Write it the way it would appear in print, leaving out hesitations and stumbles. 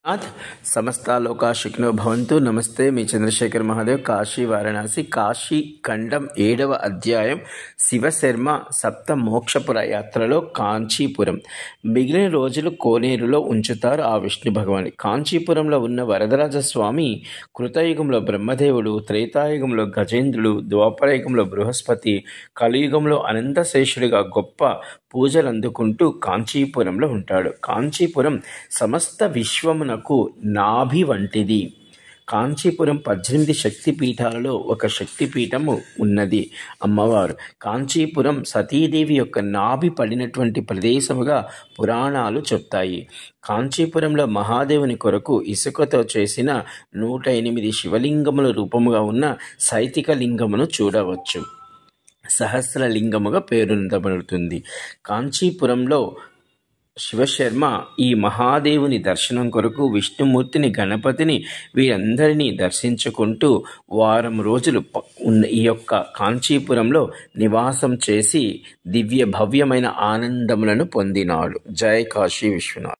नाथ समस्ता लोका सुखिनो भवन्तु। नमस्ते मी చంద్రశేఖర్ మహాదేవ్ కాశీ వారణాసి కాశీ ఖండం 7వ అధ్యాయం శివశర్మ సప్త మోక్షపుర యాత్రలో కాంచీపురం. మిగిలిన రోజులు కోనేరులో ఉంచుతారు ఆ విష్ణు భగవాని. కాంచీపురంలో ఉన్న వరదరాజస్వామి కృతయుగంలో బ్రహ్మదేవుడు, త్రేతాయుగంలో గజేంద్రుడు, ద్వాపరయుగంలో బృహస్పతి, కలియుగంలో అనంతశేషుడిగా గొప్ప పూజలు అందుకుంటూ కాంచీపురంలో ఉంటాడు. కాంచీపురం సమస్త విశ్వమునకు నాభి వంటిది. కాంచీపురం 18 శక్తిపీఠాలలో ఒక శక్తిపీఠము ఉన్నది అమ్మవారు. కాంచీపురం సతీదేవి యొక్క నాభి పడినటువంటి ప్రదేశముగా పురాణాలు చెప్తాయి. కాంచీపురంలో మహాదేవుని కొరకు ఇసుకతో చేసిన 108 శివలింగముల రూపముగా ఉన్న సైతిక లింగమును చూడవచ్చు. సహస్రలింగముగా పేరొందబడుతుంది. కాంచీపురంలో శివశర్మ ఈ మహాదేవుని దర్శనం కొరకు విష్ణుమూర్తిని, గణపతిని వీరందరినీ దర్శించుకుంటూ వారం రోజులు ఈ యొక్క కాంచీపురంలో నివాసం చేసి దివ్య భవ్యమైన ఆనందములను పొందినాడు. జై కాశీ విశ్వనాథ్.